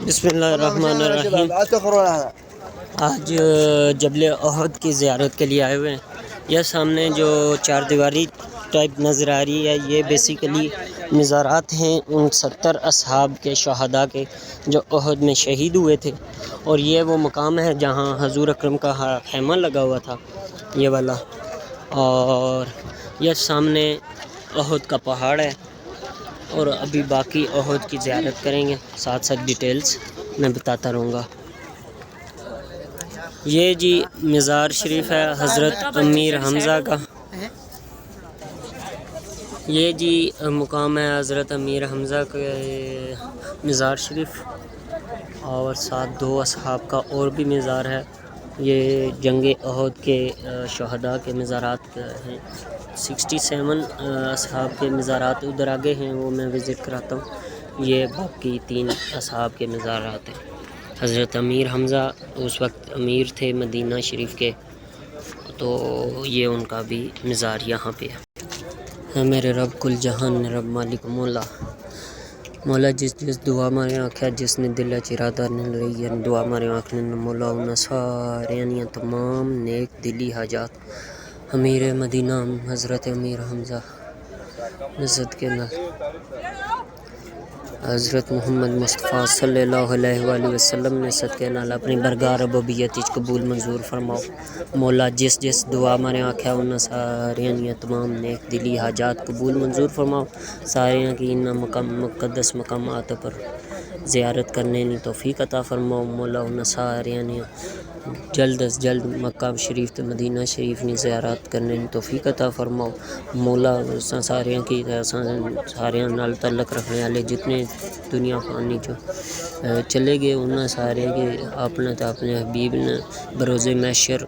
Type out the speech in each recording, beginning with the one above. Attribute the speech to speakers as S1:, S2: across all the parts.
S1: بسم اللہ الرحمن الرحیم۔ آج جبل احد کی زیارت کے لیے آئے ہوئے ہیں۔ یہ سامنے جو چار دیواری ٹائپ نظر آ رہی ہے، یہ بیسیکلی مزارات ہیں ان 70 اصحاب کے شہداء کے جو احد میں شہید ہوئے تھے، اور یہ وہ مقام ہے جہاں حضور اکرم کا خیمہ لگا ہوا تھا، یہ والا۔ اور یہ سامنے احد کا پہاڑ ہے، اور ابھی باقی احد کی زیارت کریں گے، ساتھ ساتھ ڈیٹیلز میں بتاتا رہوں گا۔ یہ جی مزار شریف ہے حضرت امیر حمزہ کا، یہ جی مقام ہے حضرت امیر حمزہ کے مزار شریف، اور ساتھ 2 اصحاب کا اور بھی مزار ہے۔ یہ جنگ احد کے شہداء کے مزارات ہیں، 67 اصحاب کے مزارات ادھر آگے ہیں، وہ میں وزٹ کراتا ہوں۔ یہ باقی 3 اصحاب کے مزارات ہیں۔ حضرت امیر حمزہ اس وقت امیر تھے مدینہ شریف کے، تو یہ ان کا بھی مزار یہاں پہ ہے۔ میرے رب کل جہان رب مالک مولا، مولا جس دعا مارے آکھیا، جس نے دل چرادہ نے لئی دعا مارے آکھنے مولا انہاں سارے تمام نیک دلی حاجات امیر مدینہ حضرت امیر حمزہ عزت کے نال حضرت محمد مصطفیٰ صلی اللہ علیہ وآلہ وسلم نے صدقے نال اپنی برگاہ ربوبیت وچ قبول منظور فرماؤ۔ مولا جس دعا مارے آکھیا انہاں ساریاں تمام نیک دلی حاجات قبول منظور فرماؤ۔ ساریاں کی انہاں مقدس مقامات پر زیارت کرنے کی توفیق عطا فرماؤ۔ مولا انہاں ساریاں جلد از جلد مکہ شریف تے مدینہ شریف کی زیارت کرنے کی توفیق عطا فرماؤ۔ مولا ساریاں نال تعلق رکھنے والے جتنے دنیا فانی جو چلے گئے، انہاں سارے کے اپنے حبیب نے بروز محشر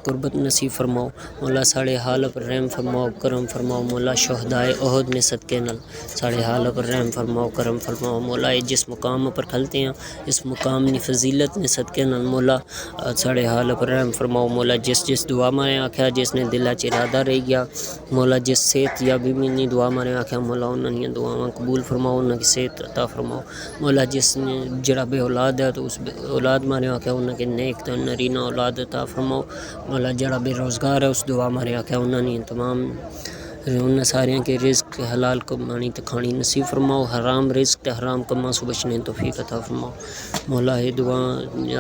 S1: قربت نصیب فرماؤ۔ مولا ساڑے حال پر رحم فرماؤ، کرم فرماؤ۔ مولا شہداء احد نے صدقے نال ساڑے حال پر رحم فرماؤ، کرم فرماؤ۔ مولا جس مقام پر کھلتے ہیں، اس مقام کی فضیلت نے صدقے نال مولا ساڑے حال پر رحم فرماؤ۔ مولا جس دعا مارے آکھیا، جس نے دل وچ ارادہ رہی گیا، مولا جس صحت یا بیماری دعا مارے آکھیا، مولا انہاں دی دعاواں قبول فرماؤ، انہاں کی صحت عطا فرماؤ۔ مولا جس نے جڑا بے اولاد ہے تو اس اولاد مارے آکھیا انہاں کے نیک تے نرینہ اولاد عطا فرماؤ۔ مولا جڑا بے روزگار ہے اس دعا مارے آکھیا انہاں نے تمام انہاں ساریاں کے رزق حلال کمانی تے کھانی نصیب فرماؤ، حرام رزق تے حرام کماں سے بچنے توفیق عطا فرماؤ۔ مولا یہ دعا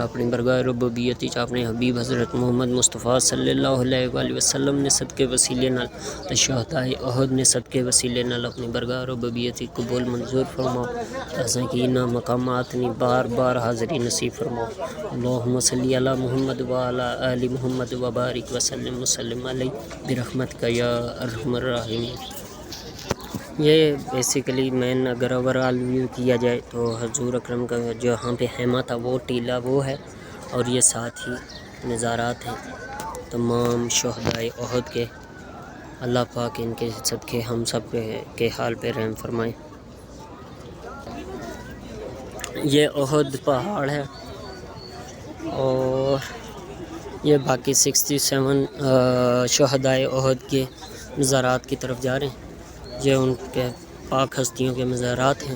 S1: اپنی برگاہ ربوبیت وچ اپنے حبیب حضرت محمد مصطفیٰ صلی اللہ علیہ وآلہ وسلم نے صدقے وسیلے نال تے شہداء احد نے صدقے وسیلے نال اپنی برگاہ ربوبیت قبول منظور فرماؤ، تاکہ کہ انہاں مقامات نی بار بار حاضری نصیب فرماؤ۔ اللہم صلی علی محمد وعلی آل محمد وبارک وسلم علیہ برحمتک یا ارحم الراحمین۔ یہ بیسیکلی مین اگر اوورآل ویو کیا جائے تو حضور اکرم کا جہاں پہ خیمہ تھا وہ ٹیلہ وہ ہے، اور یہ ساتھ ہی مزارات ہیں تمام شہداء احد کے۔ اللہ پاک ان کے صدقے ہم سب کے حال پہ رحم فرمائیں۔ یہ احد پہاڑ ہے، اور یہ باقی 67 شہداء احد کے مزارات کی طرف جا رہے ہیں۔ یہ ان کے پاک ہستیوں کے مزارات ہیں۔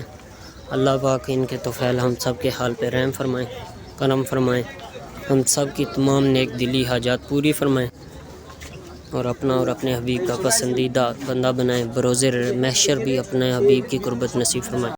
S1: اللہ پاک ان کے طفیل ہم سب کے حال پہ رحم فرمائیں، کرم فرمائیں، ہم سب کی تمام نیک دلی حاجات پوری فرمائیں، اور اپنا اور اپنے حبیب کا پسندیدہ بندہ بنائیں، بروز محشر بھی اپنے حبیب کی قربت نصیب فرمائیں۔